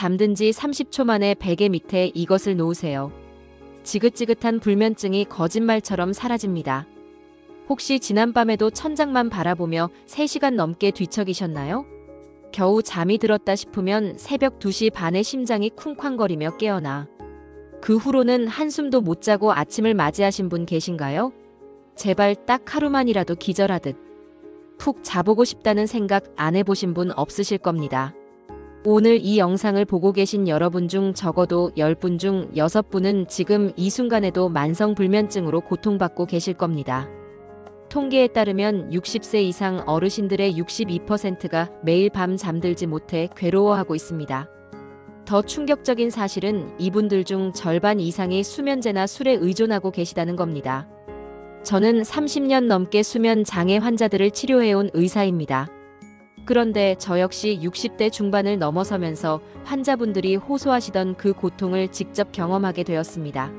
잠든 지 30초 만에 베개 밑에 이것을 놓으세요. 지긋지긋한 불면증이 거짓말처럼 사라집니다. 혹시 지난밤에도 천장만 바라보며 3시간 넘게 뒤척이셨나요? 겨우 잠이 들었다 싶으면 새벽 2시 반에 심장이 쿵쾅거리며 깨어나. 그 후로는 한숨도 못 자고 아침을 맞이하신 분 계신가요? 제발 딱 하루만이라도 기절하듯 푹 자보고 싶다는 생각 안 해보신 분 없으실 겁니다. 오늘 이 영상을 보고 계신 여러분 중 적어도 10분 중 6분은 지금 이 순간에도 만성불면증으로 고통받고 계실 겁니다. 통계에 따르면 60세 이상 어르신들의 62%가 매일 밤 잠들지 못해 괴로워하고 있습니다. 더 충격적인 사실은 이분들 중 절반 이상이 수면제나 술에 의존하고 계시다는 겁니다. 저는 30년 넘게 수면 장애 환자들을 치료해온 의사입니다. 그런데 저 역시 60대 중반을 넘어서면서 환자분들이 호소하시던 그 고통을 직접 경험하게 되었습니다.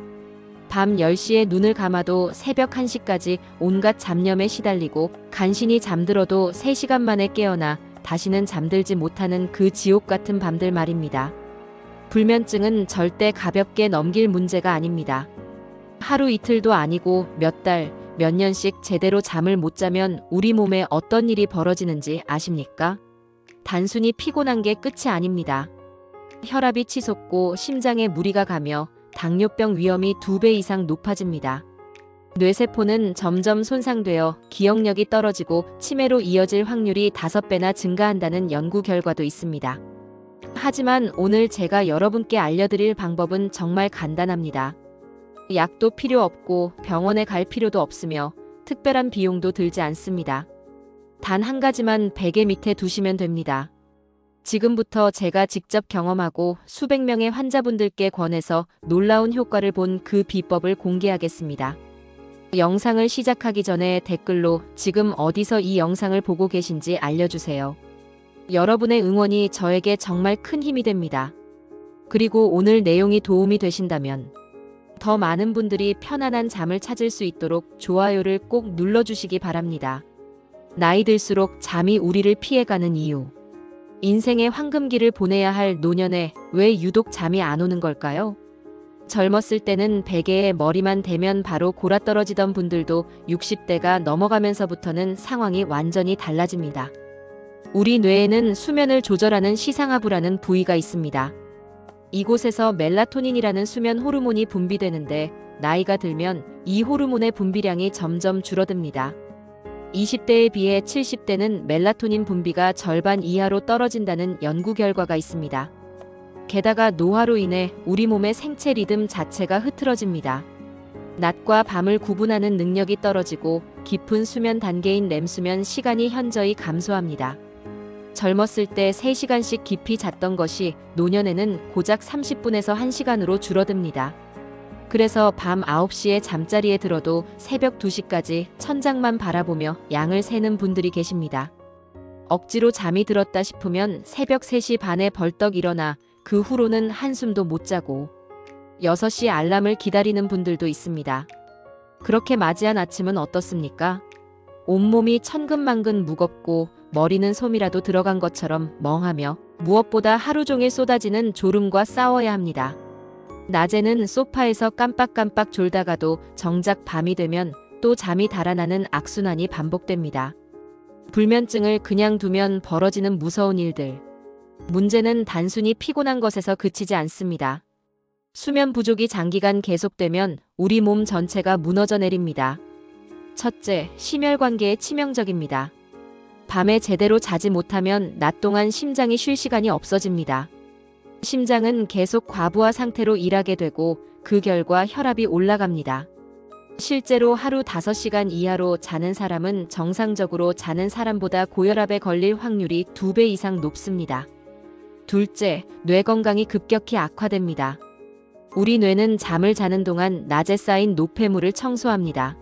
밤 10시에 눈을 감아도 새벽 1시까지 온갖 잡념에 시달리고 간신히 잠들어도 3시간 만에 깨어나 다시는 잠들지 못하는 그 지옥 같은 밤들 말입니다. 불면증은 절대 가볍게 넘길 문제가 아닙니다. 하루 이틀도 아니고 몇 달, 몇 년씩 제대로 잠을 못 자면 우리 몸에 어떤 일이 벌어지는지 아십니까? 단순히 피곤한 게 끝이 아닙니다. 혈압이 치솟고 심장에 무리가 가며 당뇨병 위험이 2배 이상 높아집니다. 뇌세포는 점점 손상되어 기억력이 떨어지고 치매로 이어질 확률이 5배나 증가한다는 연구 결과도 있습니다. 하지만 오늘 제가 여러분께 알려드릴 방법은 정말 간단합니다. 약도 필요 없고 병원에 갈 필요도 없으며 특별한 비용도 들지 않습니다. 단 한 가지만 베개 밑에 두시면 됩니다. 지금부터 제가 직접 경험하고 수백 명의 환자분들께 권해서 놀라운 효과를 본 그 비법을 공개하겠습니다. 영상을 시작하기 전에 댓글로 지금 어디서 이 영상을 보고 계신지 알려주세요. 여러분의 응원이 저에게 정말 큰 힘이 됩니다. 그리고 오늘 내용이 도움이 되신다면 더 많은 분들이 편안한 잠을 찾을 수 있도록 좋아요를 꼭 눌러주시기 바랍니다. 나이 들수록 잠이 우리를 피해가는 이유. 인생의 황금기를 보내야 할 노년에 왜 유독 잠이 안 오는 걸까요? 젊었을 때는 베개에 머리만 대면 바로 골아떨어지던 분들도 60대가 넘어가면서부터는 상황이 완전히 달라집니다. 우리 뇌에는 수면을 조절하는 시상하부라는 부위가 있습니다. 이곳에서 멜라토닌이라는 수면 호르몬이 분비되는데 나이가 들면 이 호르몬의 분비량이 점점 줄어듭니다. 20대에 비해 70대는 멜라토닌 분비가 절반 이하로 떨어진다는 연구 결과가 있습니다. 게다가 노화로 인해 우리 몸의 생체 리듬 자체가 흐트러집니다. 낮과 밤을 구분하는 능력이 떨어지고 깊은 수면 단계인 렘수면 시간이 현저히 감소합니다. 젊었을 때 3시간씩 깊이 잤던 것이 노년에는 고작 30분에서 1시간으로 줄어듭니다. 그래서 밤 9시에 잠자리에 들어도 새벽 2시까지 천장만 바라보며 양을 세는 분들이 계십니다. 억지로 잠이 들었다 싶으면 새벽 3시 반에 벌떡 일어나 그 후로는 한숨도 못 자고 6시 알람을 기다리는 분들도 있습니다. 그렇게 맞이한 아침은 어떻습니까? 온몸이 천근만근 무겁고 머리는 솜이라도 들어간 것처럼 멍하며 무엇보다 하루 종일 쏟아지는 졸음과 싸워야 합니다. 낮에는 소파에서 깜빡깜빡 졸다가도 정작 밤이 되면 또 잠이 달아나는 악순환이 반복됩니다. 불면증을 그냥 두면 벌어지는 무서운 일들. 문제는 단순히 피곤한 것에서 그치지 않습니다. 수면 부족이 장기간 계속되면 우리 몸 전체가 무너져 내립니다. 첫째, 심혈관계에 치명적입니다. 밤에 제대로 자지 못하면 낮 동안 심장이 쉴 시간이 없어집니다. 심장은 계속 과부하 상태로 일하게 되고 그 결과 혈압이 올라갑니다. 실제로 하루 5시간 이하로 자는 사람은 정상적으로 자는 사람보다 고혈압에 걸릴 확률이 2배 이상 높습니다. 둘째, 뇌 건강이 급격히 악화됩니다. 우리 뇌는 잠을 자는 동안 낮에 쌓인 노폐물을 청소합니다.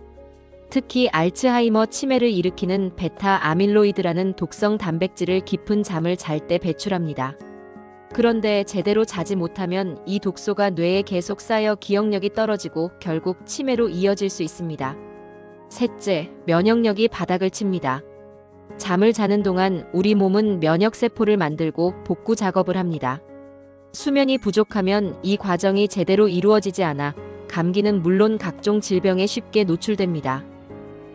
특히 알츠하이머 치매를 일으키는 베타 아밀로이드라는 독성 단백질을 깊은 잠을 잘 때 배출합니다. 그런데 제대로 자지 못하면 이 독소가 뇌에 계속 쌓여 기억력이 떨어지고 결국 치매로 이어질 수 있습니다. 셋째, 면역력이 바닥을 칩니다. 잠을 자는 동안 우리 몸은 면역세포를 만들고 복구 작업을 합니다. 수면이 부족하면 이 과정이 제대로 이루어지지 않아 감기는 물론 각종 질병에 쉽게 노출됩니다.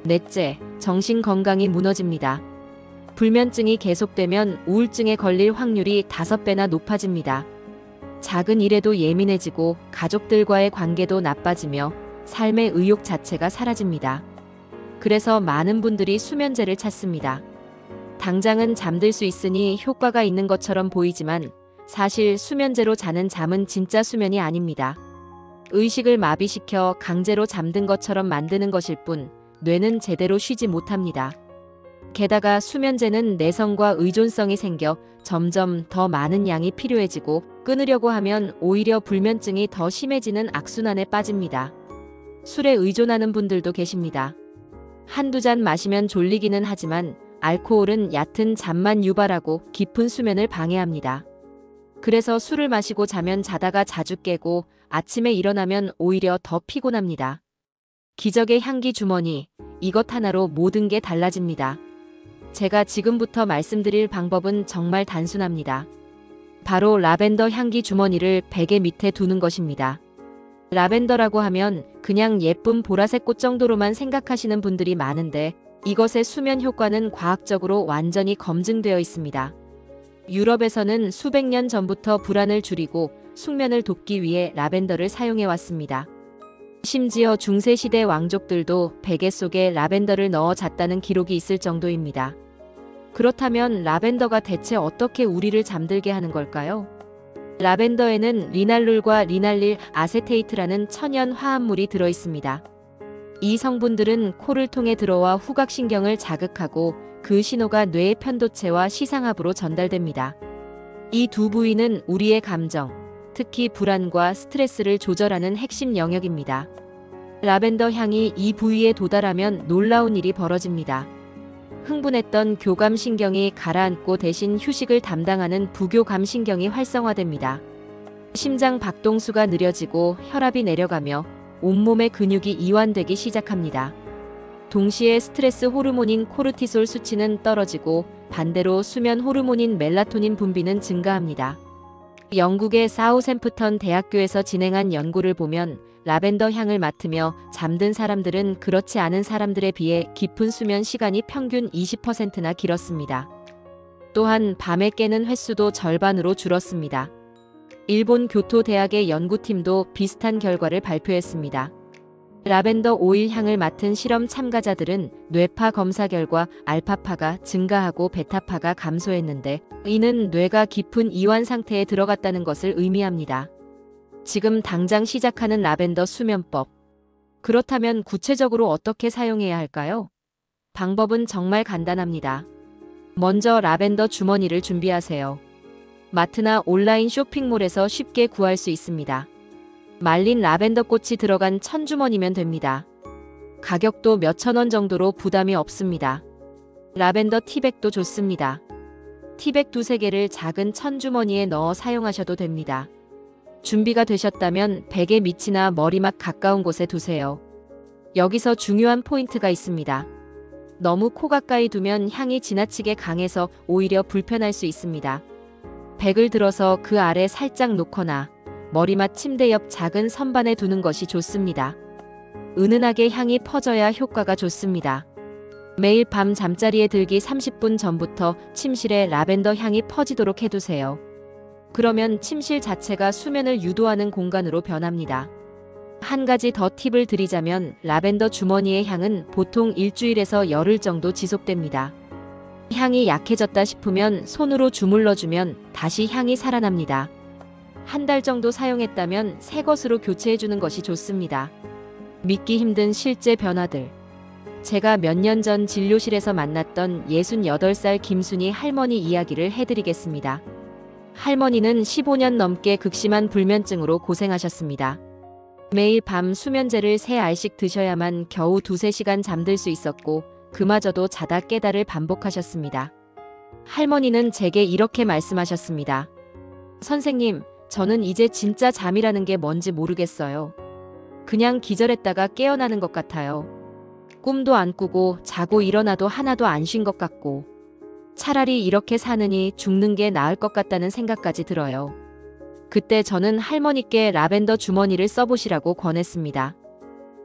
넷째, 정신 건강이 무너집니다. 불면증이 계속되면 우울증에 걸릴 확률이 5배나 높아집니다. 작은 일에도 예민해지고 가족들과의 관계도 나빠지며 삶의 의욕 자체가 사라집니다. 그래서 많은 분들이 수면제를 찾습니다. 당장은 잠들 수 있으니 효과가 있는 것처럼 보이지만 사실 수면제로 자는 잠은 진짜 수면이 아닙니다. 의식을 마비시켜 강제로 잠든 것처럼 만드는 것일 뿐 뇌는 제대로 쉬지 못합니다. 게다가 수면제는 내성과 의존성이 생겨 점점 더 많은 양이 필요해지고 끊으려고 하면 오히려 불면증이 더 심해지는 악순환에 빠집니다. 술에 의존하는 분들도 계십니다. 한두 잔 마시면 졸리기는 하지만 알코올은 얕은 잠만 유발하고 깊은 수면을 방해합니다. 그래서 술을 마시고 자면 자다가 자주 깨고 아침에 일어나면 오히려 더 피곤합니다. 기적의 향기 주머니, 이것 하나로 모든 게 달라집니다. 제가 지금부터 말씀드릴 방법은 정말 단순합니다. 바로 라벤더 향기 주머니를 베개 밑에 두는 것입니다. 라벤더라고 하면 그냥 예쁜 보라색 꽃 정도로만 생각하시는 분들이 많은데 이것의 수면 효과는 과학적으로 완전히 검증되어 있습니다. 유럽에서는 수백 년 전부터 불안을 줄이고 숙면을 돕기 위해 라벤더를 사용해 왔습니다. 심지어 중세시대 왕족들도 베개 속에 라벤더를 넣어 잤다는 기록이 있을 정도입니다. 그렇다면 라벤더가 대체 어떻게 우리를 잠들게 하는 걸까요? 라벤더에는 리날룰과 리날릴 아세테이트라는 천연 화합물이 들어있습니다. 이 성분들은 코를 통해 들어와 후각신경을 자극하고 그 신호가 뇌의 편도체와 시상압으로 전달됩니다. 이 두 부위는 우리의 감정, 특히 불안과 스트레스를 조절하는 핵심 영역입니다. 라벤더 향이 이 부위에 도달하면 놀라운 일이 벌어집니다. 흥분했던 교감신경이 가라앉고 대신 휴식을 담당하는 부교감신경이 활성화됩니다. 심장 박동수가 느려지고 혈압이 내려가며 온몸의 근육이 이완되기 시작합니다. 동시에 스트레스 호르몬인 코르티솔 수치는 떨어지고 반대로 수면 호르몬인 멜라토닌 분비는 증가합니다. 영국의 사우샘프턴 대학교에서 진행한 연구를 보면 라벤더 향을 맡으며 잠든 사람들은 그렇지 않은 사람들에 비해 깊은 수면 시간이 평균 20%나 길었습니다. 또한 밤에 깨는 횟수도 절반으로 줄었습니다. 일본 교토대학의 연구팀도 비슷한 결과를 발표했습니다. 라벤더 오일 향을 맡은 실험 참가자들은 뇌파 검사 결과 알파파가 증가하고 베타파가 감소했는데 이는 뇌가 깊은 이완 상태에 들어갔다는 것을 의미합니다. 지금 당장 시작하는 라벤더 수면법. 그렇다면 구체적으로 어떻게 사용해야 할까요? 방법은 정말 간단합니다. 먼저 라벤더 주머니를 준비하세요. 마트나 온라인 쇼핑몰에서 쉽게 구할 수 있습니다. 말린 라벤더 꽃이 들어간 천주머니면 됩니다. 가격도 몇천 원 정도로 부담이 없습니다. 라벤더 티백도 좋습니다. 티백 2~3개를 작은 천주머니에 넣어 사용하셔도 됩니다. 준비가 되셨다면 베개 밑이나 머리맡 가까운 곳에 두세요. 여기서 중요한 포인트가 있습니다. 너무 코 가까이 두면 향이 지나치게 강해서 오히려 불편할 수 있습니다. 백을 들어서 그 아래 살짝 놓거나 머리맡 침대 옆 작은 선반에 두는 것이 좋습니다. 은은하게 향이 퍼져야 효과가 좋습니다. 매일 밤 잠자리에 들기 30분 전부터 침실에 라벤더 향이 퍼지도록 해두세요. 그러면 침실 자체가 수면을 유도하는 공간으로 변합니다. 한 가지 더 팁을 드리자면 라벤더 주머니의 향은 보통 일주일에서 열흘 정도 지속됩니다. 향이 약해졌다 싶으면 손으로 주물러주면 다시 향이 살아납니다. 한 달 정도 사용했다면 새 것으로 교체해주는 것이 좋습니다. 믿기 힘든 실제 변화들. 제가 몇 년 전 진료실에서 만났던 68살 김순희 할머니 이야기를 해드리겠습니다. 할머니는 15년 넘게 극심한 불면증으로 고생하셨습니다. 매일 밤 수면제를 3알씩 드셔야만 겨우 2~3시간 잠들 수 있었고 그마저도 자다 깨다를 반복하셨습니다. 할머니는 제게 이렇게 말씀하셨습니다. 선생님, 저는 이제 진짜 잠이라는 게 뭔지 모르겠어요. 그냥 기절했다가 깨어나는 것 같아요. 꿈도 안 꾸고 자고 일어나도 하나도 안 쉰 것 같고 차라리 이렇게 사느니 죽는 게 나을 것 같다는 생각까지 들어요. 그때 저는 할머니께 라벤더 주머니를 써보시라고 권했습니다.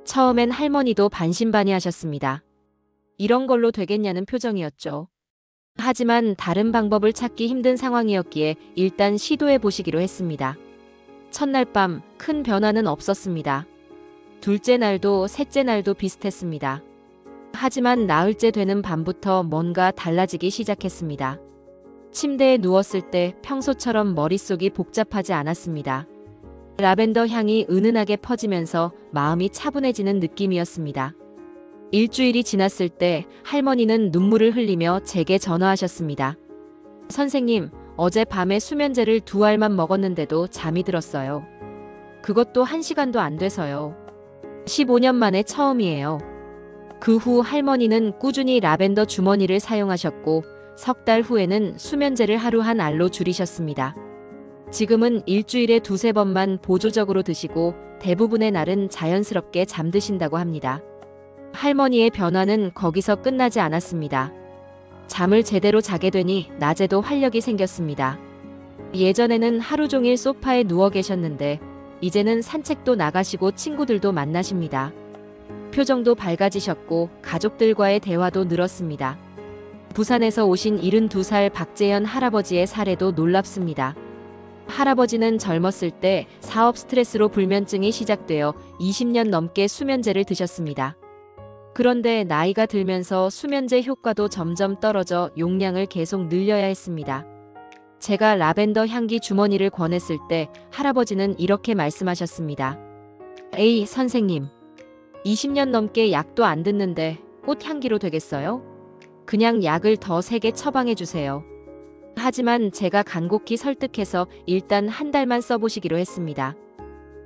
처음엔 할머니도 반신반의하셨습니다. 이런 걸로 되겠냐는 표정이었죠. 하지만 다른 방법을 찾기 힘든 상황이었기에 일단 시도해 보시기로 했습니다. 첫날 밤 큰 변화는 없었습니다. 둘째 날도 셋째 날도 비슷했습니다. 하지만 나흘째 되는 밤부터 뭔가 달라지기 시작했습니다. 침대에 누웠을 때 평소처럼 머릿속이 복잡하지 않았습니다. 라벤더 향이 은은하게 퍼지면서 마음이 차분해지는 느낌이었습니다. 일주일이 지났을 때 할머니는 눈물을 흘리며 제게 전화하셨습니다. 선생님, 어제 밤에 수면제를 2알만 먹었는데도 잠이 들었어요. 그것도 1시간도 안 돼서요. 15년 만에 처음이에요. 그 후 할머니는 꾸준히 라벤더 주머니를 사용하셨고 석 달 후에는 수면제를 하루 1알로 줄이셨습니다. 지금은 일주일에 2~3번만 보조적으로 드시고 대부분의 날은 자연스럽게 잠드신다고 합니다. 할머니의 변화는 거기서 끝나지 않았습니다. 잠을 제대로 자게 되니 낮에도 활력이 생겼습니다. 예전에는 하루 종일 소파에 누워 계셨는데 이제는 산책도 나가시고 친구들도 만나십니다. 표정도 밝아지셨고 가족들과의 대화도 늘었습니다. 부산에서 오신 72살 박재현 할아버지의 사례도 놀랍습니다. 할아버지는 젊었을 때 사업 스트레스로 불면증이 시작되어 20년 넘게 수면제를 드셨습니다. 그런데 나이가 들면서 수면제 효과도 점점 떨어져 용량을 계속 늘려야 했습니다. 제가 라벤더 향기 주머니를 권했을 때 할아버지는 이렇게 말씀하셨습니다. 에이, 선생님. 20년 넘게 약도 안 듣는데 꽃향기로 되겠어요? 그냥 약을 더 세게 처방해 주세요. 하지만 제가 간곡히 설득해서 일단 1달만 써보시기로 했습니다.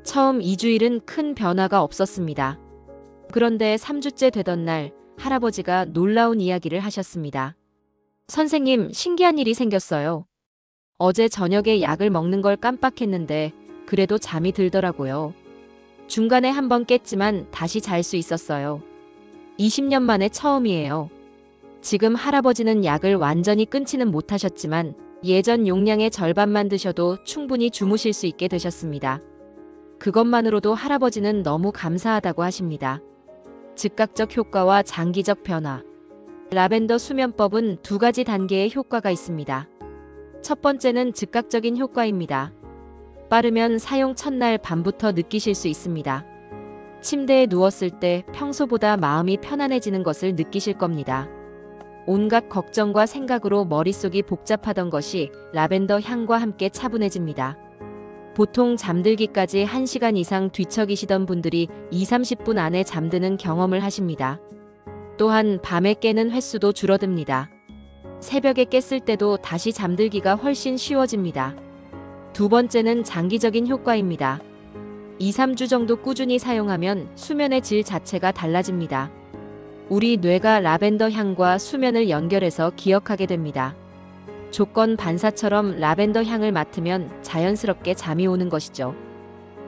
처음 2주일은 큰 변화가 없었습니다. 그런데 3주째 되던 날 할아버지가 놀라운 이야기를 하셨습니다. 선생님, 신기한 일이 생겼어요. 어제 저녁에 약을 먹는 걸 깜빡했는데 그래도 잠이 들더라고요. 중간에 1번 깼지만 다시 잘 수 있었어요. 20년 만에 처음이에요. 지금 할아버지는 약을 완전히 끊지는 못하셨지만 예전 용량의 절반만 드셔도 충분히 주무실 수 있게 되셨습니다. 그것만으로도 할아버지는 너무 감사하다고 하십니다. 즉각적 효과와 장기적 변화. 라벤더 수면법은 2가지 단계의 효과가 있습니다. 첫 번째는 즉각적인 효과입니다. 빠르면 사용 첫날 밤부터 느끼실 수 있습니다. 침대에 누웠을 때 평소보다 마음이 편안해지는 것을 느끼실 겁니다. 온갖 걱정과 생각으로 머릿속이 복잡하던 것이 라벤더 향과 함께 차분해집니다. 보통 잠들기까지 1시간 이상 뒤척이시던 분들이 20~30분 안에 잠드는 경험을 하십니다. 또한 밤에 깨는 횟수도 줄어듭니다. 새벽에 깼을 때도 다시 잠들기가 훨씬 쉬워집니다. 두 번째는 장기적인 효과입니다. 2~3주 정도 꾸준히 사용하면 수면의 질 자체가 달라집니다. 우리 뇌가 라벤더 향과 수면을 연결해서 기억하게 됩니다. 조건 반사처럼 라벤더 향을 맡으면 자연스럽게 잠이 오는 것이죠.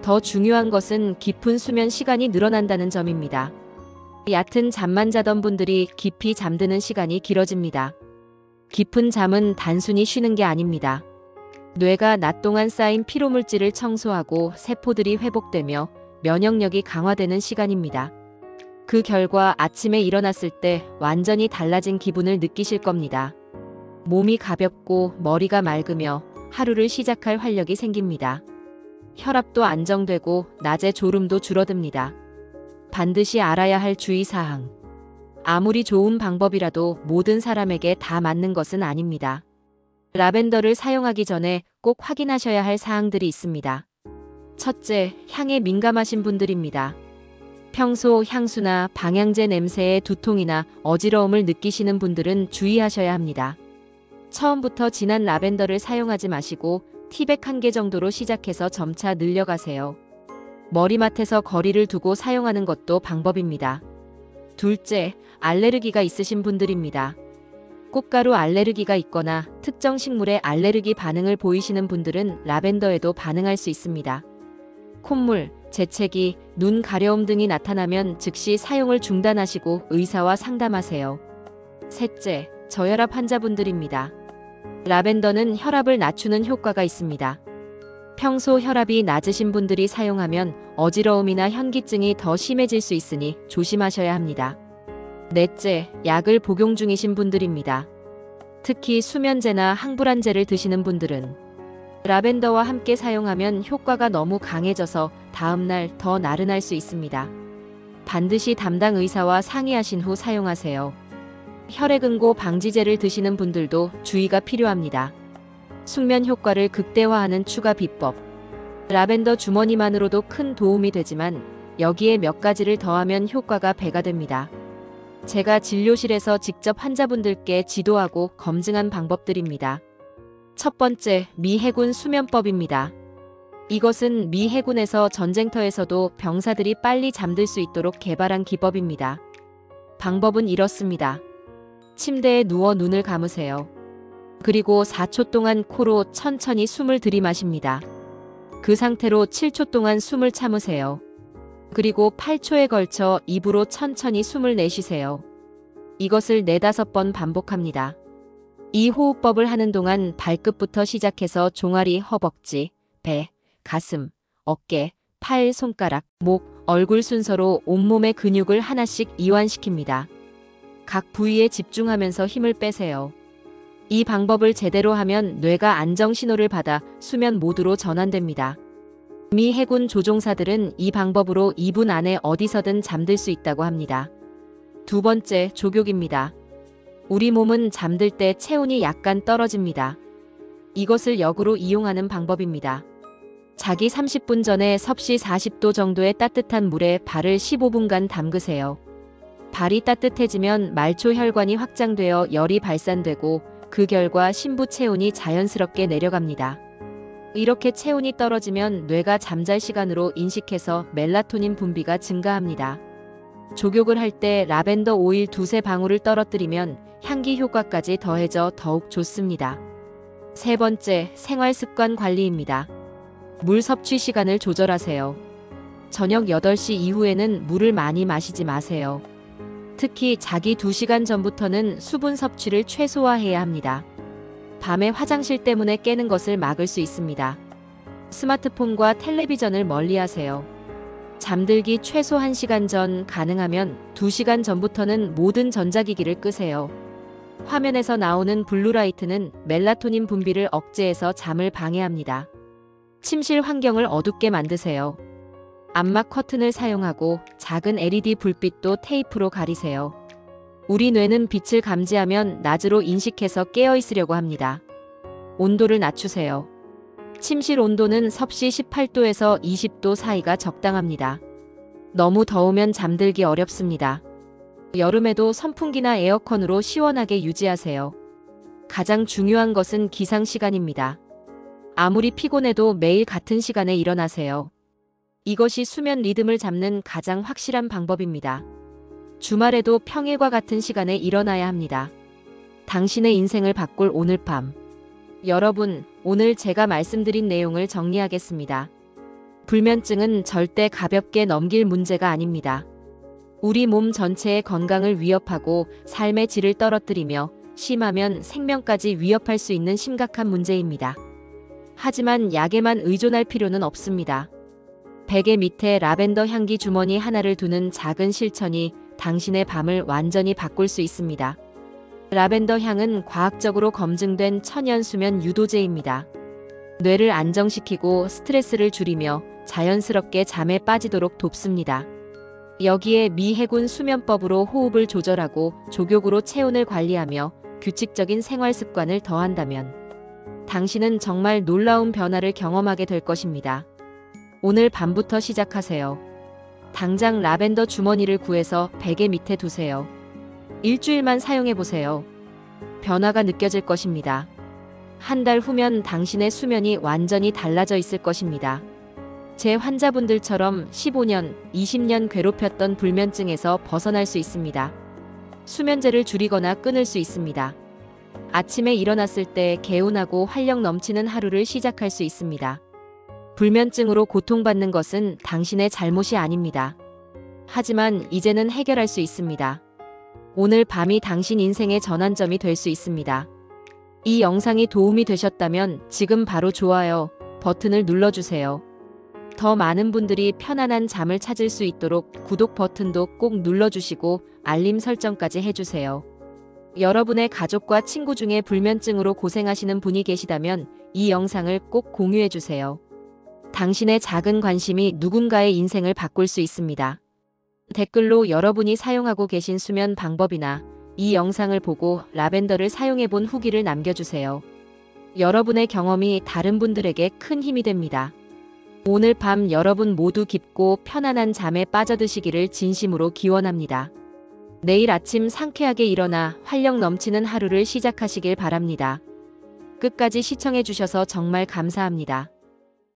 더 중요한 것은 깊은 수면 시간이 늘어난다는 점입니다. 얕은 잠만 자던 분들이 깊이 잠드는 시간이 길어집니다. 깊은 잠은 단순히 쉬는 게 아닙니다. 뇌가 낮 동안 쌓인 피로물질을 청소하고 세포들이 회복되며 면역력이 강화되는 시간입니다. 그 결과 아침에 일어났을 때 완전히 달라진 기분을 느끼실 겁니다. 몸이 가볍고 머리가 맑으며 하루를 시작할 활력이 생깁니다. 혈압도 안정되고 낮에 졸음도 줄어듭니다. 반드시 알아야 할 주의사항. 아무리 좋은 방법이라도 모든 사람에게 다 맞는 것은 아닙니다. 라벤더를 사용하기 전에 꼭 확인하셔야 할 사항들이 있습니다. 첫째, 향에 민감하신 분들입니다. 평소 향수나 방향제 냄새에 두통이나 어지러움을 느끼시는 분들은 주의하셔야 합니다. 처음부터 진한 라벤더를 사용하지 마시고 티백 1개 정도로 시작해서 점차 늘려가세요. 머리맡에서 거리를 두고 사용하는 것도 방법입니다. 둘째, 알레르기가 있으신 분들입니다. 꽃가루 알레르기가 있거나 특정 식물에 알레르기 반응을 보이시는 분들은 라벤더에도 반응할 수 있습니다. 콧물, 재채기, 눈 가려움 등이 나타나면 즉시 사용을 중단하시고 의사와 상담하세요. 셋째, 저혈압 환자분들입니다. 라벤더는 혈압을 낮추는 효과가 있습니다. 평소 혈압이 낮으신 분들이 사용하면 어지러움이나 현기증이 더 심해질 수 있으니 조심하셔야 합니다. 넷째, 약을 복용 중이신 분들입니다. 특히 수면제나 항불안제를 드시는 분들은 라벤더와 함께 사용하면 효과가 너무 강해져서 다음날 더 나른할 수 있습니다. 반드시 담당 의사와 상의하신 후 사용하세요. 혈액응고 방지제를 드시는 분들도 주의가 필요합니다. 숙면 효과를 극대화하는 추가 비법. 라벤더 주머니만으로도 큰 도움이 되지만 여기에 몇 가지를 더하면 효과가 배가 됩니다. 제가 진료실에서 직접 환자분들께 지도하고 검증한 방법들입니다. 첫 번째, 미해군 수면법입니다. 이것은 미 해군에서 전쟁터에서도 병사들이 빨리 잠들 수 있도록 개발한 기법입니다. 방법은 이렇습니다. 침대에 누워 눈을 감으세요. 그리고 4초 동안 코로 천천히 숨을 들이마십니다. 그 상태로 7초 동안 숨을 참으세요. 그리고 8초에 걸쳐 입으로 천천히 숨을 내쉬세요. 이것을 4-5번 반복합니다. 이 호흡법을 하는 동안 발끝부터 시작해서 종아리, 허벅지, 배, 가슴, 어깨, 팔, 손가락, 목, 얼굴 순서로 온몸의 근육을 하나씩 이완시킵니다. 각 부위에 집중하면서 힘을 빼세요. 이 방법을 제대로 하면 뇌가 안정 신호를 받아 수면 모드로 전환됩니다. 미 해군 조종사들은 이 방법으로 2분 안에 어디서든 잠들 수 있다고 합니다. 두 번째, 조격입니다. 우리 몸은 잠들 때 체온이 약간 떨어집니다. 이것을 역으로 이용하는 방법입니다. 자기 30분 전에 섭씨 40도 정도의 따뜻한 물에 발을 15분간 담그세요. 발이 따뜻해지면 말초 혈관이 확장되어 열이 발산되고 그 결과 심부 체온이 자연스럽게 내려갑니다. 이렇게 체온이 떨어지면 뇌가 잠잘 시간으로 인식해서 멜라토닌 분비가 증가합니다. 조격을 할 때 라벤더 오일 2-3방울을 떨어뜨리면 향기 효과까지 더해져 더욱 좋습니다. 세 번째, 생활 습관 관리입니다. 물 섭취 시간을 조절하세요. 저녁 8시 이후에는 물을 많이 마시지 마세요. 특히 자기 2시간 전부터는 수분 섭취를 최소화해야 합니다. 밤에 화장실 때문에 깨는 것을 막을 수 있습니다. 스마트폰과 텔레비전을 멀리하세요. 잠들기 최소 1시간 전, 가능하면 2시간 전부터는 모든 전자기기를 끄세요. 화면에서 나오는 블루라이트는 멜라토닌 분비를 억제해서 잠을 방해합니다. 침실 환경을 어둡게 만드세요. 암막 커튼을 사용하고 작은 LED 불빛도 테이프로 가리세요. 우리 뇌는 빛을 감지하면 낮으로 인식해서 깨어 있으려고 합니다. 온도를 낮추세요. 침실 온도는 섭씨 18도에서 20도 사이가 적당합니다. 너무 더우면 잠들기 어렵습니다. 여름에도 선풍기나 에어컨으로 시원하게 유지하세요. 가장 중요한 것은 기상 시간입니다. 아무리 피곤해도 매일 같은 시간에 일어나세요. 이것이 수면 리듬을 잡는 가장 확실한 방법입니다. 주말에도 평일과 같은 시간에 일어나야 합니다. 당신의 인생을 바꿀 오늘 밤. 여러분, 오늘 제가 말씀드린 내용을 정리하겠습니다. 불면증은 절대 가볍게 넘길 문제가 아닙니다. 우리 몸 전체의 건강을 위협하고 삶의 질을 떨어뜨리며 심하면 생명까지 위협할 수 있는 심각한 문제입니다. 하지만 약에만 의존할 필요는 없습니다. 베개 밑에 라벤더 향기 주머니 하나를 두는 작은 실천이 당신의 밤을 완전히 바꿀 수 있습니다. 라벤더 향은 과학적으로 검증된 천연 수면 유도제입니다. 뇌를 안정시키고 스트레스를 줄이며 자연스럽게 잠에 빠지도록 돕습니다. 여기에 미 해군 수면법으로 호흡을 조절하고 조격으로 체온을 관리하며 규칙적인 생활 습관을 더한다면 당신은 정말 놀라운 변화를 경험하게 될 것입니다. 오늘 밤부터 시작하세요. 당장 라벤더 주머니를 구해서 베개 밑에 두세요. 일주일만 사용해보세요. 변화가 느껴질 것입니다. 한 달 후면 당신의 수면이 완전히 달라져 있을 것입니다. 제 환자분들처럼 15년, 20년 괴롭혔던 불면증에서 벗어날 수 있습니다. 수면제를 줄이거나 끊을 수 있습니다. 아침에 일어났을 때 개운하고 활력 넘치는 하루를 시작할 수 있습니다. 불면증으로 고통받는 것은 당신의 잘못이 아닙니다. 하지만 이제는 해결할 수 있습니다. 오늘 밤이 당신 인생의 전환점이 될 수 있습니다. 이 영상이 도움이 되셨다면 지금 바로 좋아요, 버튼을 눌러주세요. 더 많은 분들이 편안한 잠을 찾을 수 있도록 구독 버튼도 꼭 눌러주시고 알림 설정까지 해주세요. 여러분의 가족과 친구 중에 불면증으로 고생하시는 분이 계시다면 이 영상을 꼭 공유해주세요. 당신의 작은 관심이 누군가의 인생을 바꿀 수 있습니다. 댓글로 여러분이 사용하고 계신 수면 방법이나 이 영상을 보고 라벤더를 사용해본 후기를 남겨주세요. 여러분의 경험이 다른 분들에게 큰 힘이 됩니다. 오늘 밤 여러분 모두 깊고 편안한 잠에 빠져드시기를 진심으로 기원합니다. 내일 아침 상쾌하게 일어나 활력 넘치는 하루를 시작하시길 바랍니다. 끝까지 시청해주셔서 정말 감사합니다.